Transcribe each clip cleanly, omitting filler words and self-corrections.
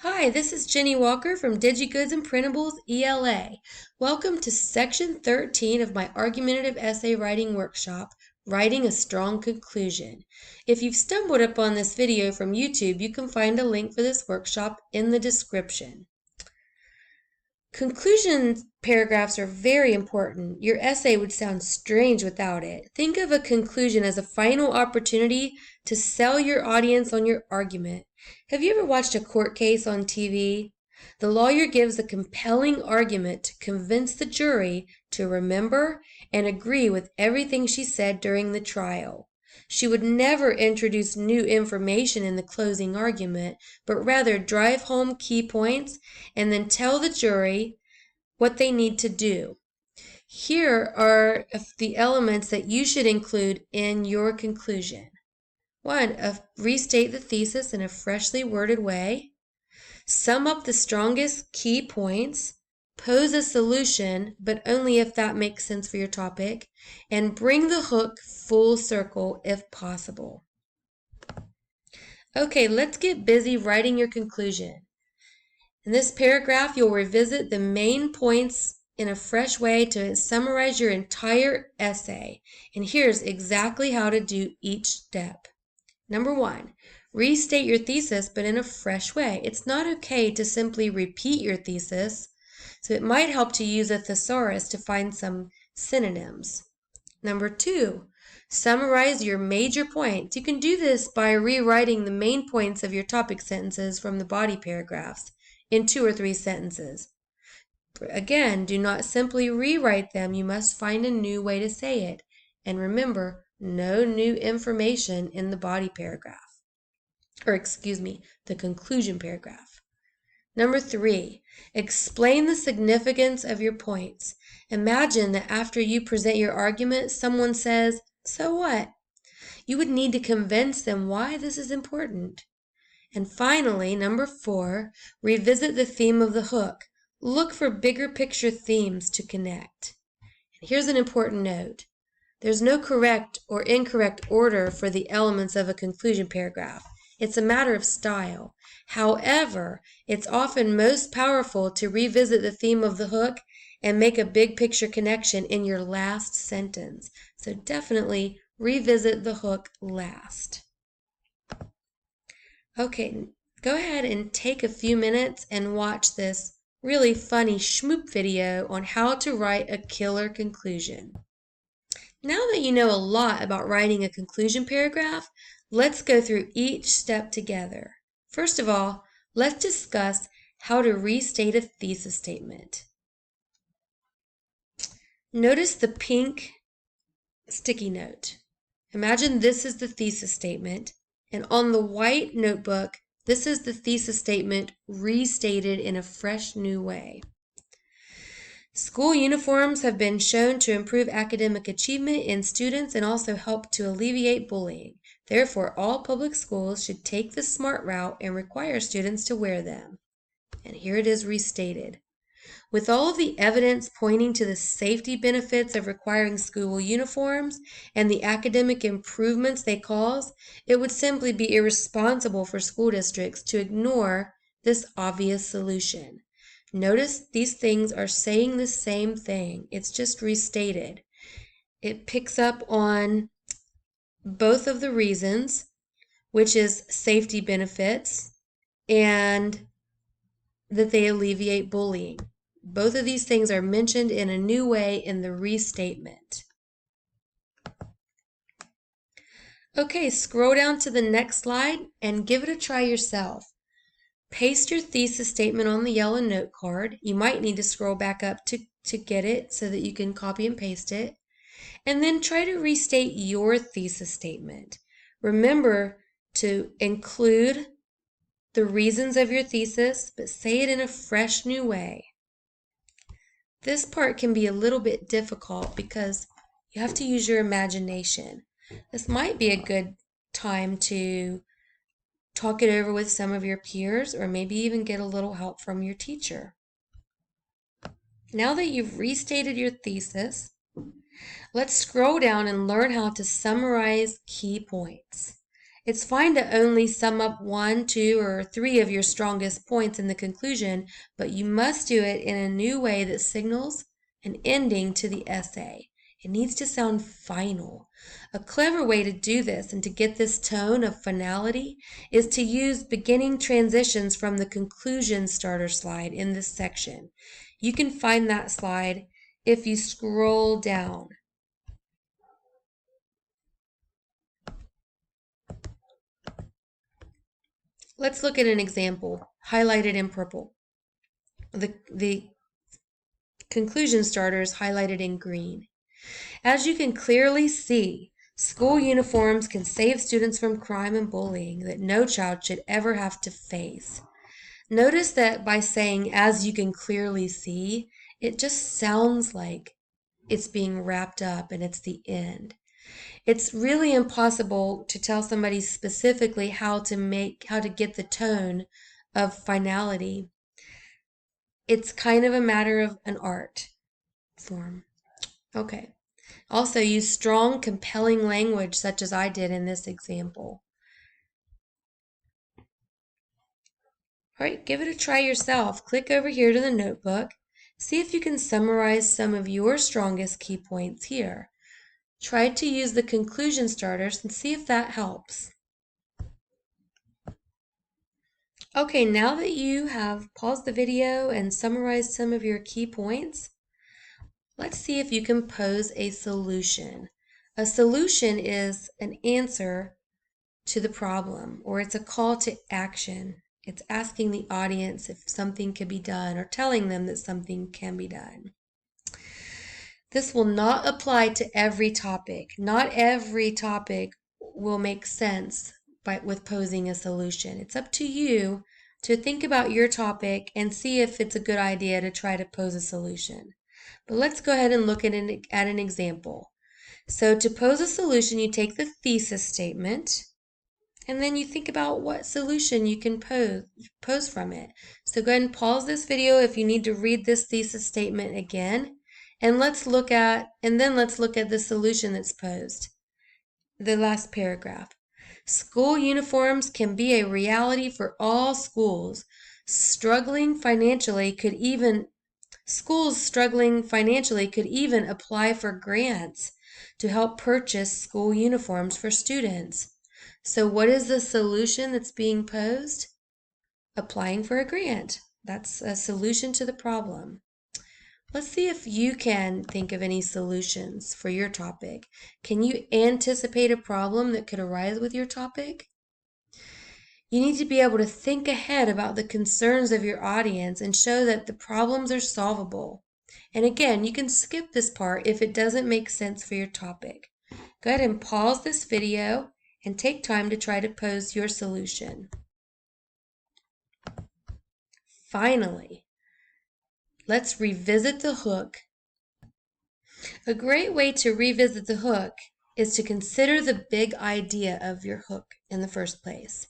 Hi, this is Jenny Walker from DigiGoods and Printables ELA. Welcome to Section 13 of my Argumentative Essay Writing Workshop, Writing a Strong Conclusion. If you've stumbled upon this video from YouTube, you can find a link for this workshop in the description. Conclusion paragraphs are very important. Your essay would sound strange without it. Think of a conclusion as a final opportunity to sell your audience on your argument. Have you ever watched a court case on TV? The lawyer gives a compelling argument to convince the jury to remember and agree with everything she said during the trial. She would never introduce new information in the closing argument, but rather drive home key points and then tell the jury what they need to do. Here are the elements that you should include in your conclusion. 1. Restate the thesis in a freshly worded way. Sum up the strongest key points. Pose a solution, but only if that makes sense for your topic. And bring the hook full circle if possible. Okay, let's get busy writing your conclusion. In this paragraph, you'll revisit the main points in a fresh way to summarize your entire essay. And here's exactly how to do each step. Number 1, restate your thesis, but in a fresh way. It's not okay to simply repeat your thesis, so it might help to use a thesaurus to find some synonyms. Number 2, summarize your major points. You can do this by rewriting the main points of your topic sentences from the body paragraphs in 2 or 3 sentences. Again, do not simply rewrite them. You must find a new way to say it. And remember, no new information in the body paragraph. The conclusion paragraph. Number 3, explain the significance of your points. Imagine that after you present your argument, someone says, "So what?" You would need to convince them why this is important. And finally, number 4, revisit the theme of the hook. Look for bigger picture themes to connect. And here's an important note. There's no correct or incorrect order for the elements of a conclusion paragraph. It's a matter of style. However, it's often most powerful to revisit the theme of the hook and make a big picture connection in your last sentence. So definitely revisit the hook last. Okay, go ahead and take a few minutes and watch this really funny schmoop video on how to write a killer conclusion. Now that you know a lot about writing a conclusion paragraph, let's go through each step together. First of all, let's discuss how to restate a thesis statement. Notice the pink sticky note. Imagine this is the thesis statement, and on the white notebook, this is the thesis statement restated in a fresh new way. School uniforms have been shown to improve academic achievement in students and also help to alleviate bullying. Therefore, all public schools should take the smart route and require students to wear them. And here it is restated. With all of the evidence pointing to the safety benefits of requiring school uniforms and the academic improvements they cause, it would simply be irresponsible for school districts to ignore this obvious solution. Notice these things are saying the same thing. It's just restated. It picks up on both of the reasons, which is safety benefits and that they alleviate bullying. Both of these things are mentioned in a new way in the restatement. Okay, scroll down to the next slide and give it a try yourself. Paste your thesis statement on the yellow note card. You might need to scroll back up to get it so that you can copy and paste it. And then try to restate your thesis statement. Remember to include the reasons of your thesis, but say it in a fresh new way. This part can be a little bit difficult because you have to use your imagination. This might be a good time to talk it over with some of your peers or maybe even get a little help from your teacher. Now that you've restated your thesis, let's scroll down and learn how to summarize key points. It's fine to only sum up 1, 2, or 3 of your strongest points in the conclusion, but you must do it in a new way that signals an ending to the essay. It needs to sound final. A clever way to do this and to get this tone of finality is to use beginning transitions from the conclusion starter slide in this section. You can find that slide if you scroll down. Let's look at an example highlighted in purple. The conclusion starter is highlighted in green. As you can clearly see, school uniforms can save students from crime and bullying that no child should ever have to face. Notice that by saying, as you can clearly see, it just sounds like it's being wrapped up and it's the end. It's really impossible to tell somebody specifically how to get the tone of finality. It's kind of a matter of an art form. Okay. Also, use strong, compelling language such as I did in this example. All right, give it a try yourself. Click over here to the notebook. See if you can summarize some of your strongest key points here. Try to use the conclusion starters and see if that helps. Okay, now that you have paused the video and summarized some of your key points, let's see if you can pose a solution. A solution is an answer to the problem, or it's a call to action. It's asking the audience if something can be done or telling them that something can be done. This will not apply to every topic. Not every topic will make sense with posing a solution. It's up to you to think about your topic and see if it's a good idea to try to pose a solution. But let's go ahead and look at an example. So to pose a solution, you take the thesis statement, and then you think about what solution you can pose from it. So go ahead and pause this video if you need to read this thesis statement again. And let's look at the solution that's posed. The last paragraph. School uniforms can be a reality for all schools. Schools struggling financially could even apply for grants to help purchase school uniforms for students. So what is the solution that's being posed? Applying for a grant. That's a solution to the problem. Let's see if you can think of any solutions for your topic. Can you anticipate a problem that could arise with your topic? You need to be able to think ahead about the concerns of your audience and show that the problems are solvable. And again, you can skip this part if it doesn't make sense for your topic. Go ahead and pause this video and take time to try to pose your solution. Finally, let's revisit the hook. A great way to revisit the hook is to consider the big idea of your hook in the first place.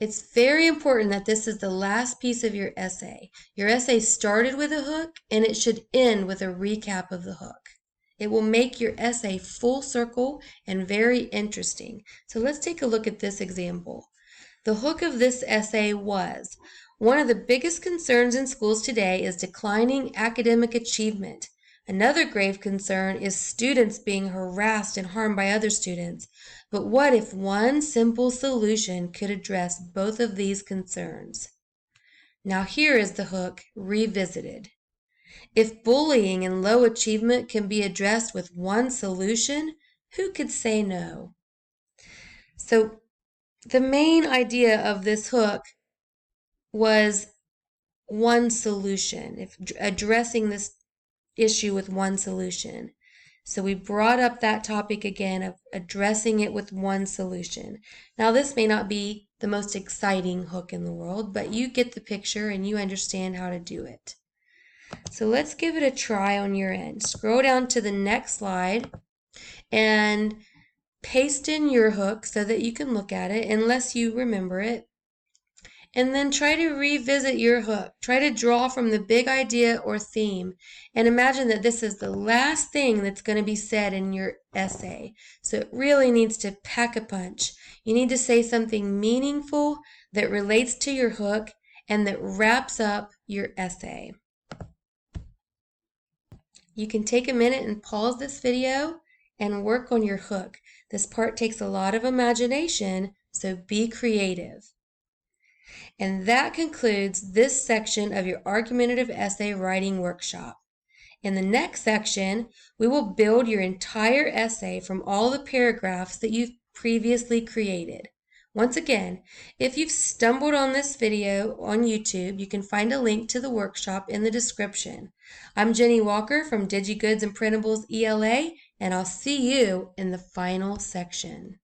It's very important that this is the last piece of your essay. Your essay started with a hook, and it should end with a recap of the hook. It will make your essay full circle and very interesting. So let's take a look at this example. The hook of this essay was, one of the biggest concerns in schools today is declining academic achievement. Another grave concern is students being harassed and harmed by other students. But what if one simple solution could address both of these concerns? Now here is the hook revisited. If bullying and low achievement can be addressed with one solution, who could say no? So the main idea of this hook was one solution, addressing this issue with one solution. So we brought up that topic again of addressing it with one solution. Now this may not be the most exciting hook in the world, but you get the picture and you understand how to do it. So let's give it a try on your end. Scroll down to the next slide and paste in your hook so that you can look at it unless you remember it. And then try to revisit your hook. Try to draw from the big idea or theme. And imagine that this is the last thing that's going to be said in your essay. So it really needs to pack a punch. You need to say something meaningful that relates to your hook and that wraps up your essay. You can take a minute and pause this video and work on your hook. This part takes a lot of imagination, so be creative. And that concludes this section of your argumentative essay writing workshop. In the next section, we will build your entire essay from all the paragraphs that you've previously created. Once again, if you've stumbled on this video on YouTube, you can find a link to the workshop in the description. I'm Jenny Walker from DigiGoods and Printables ELA, and I'll see you in the final section.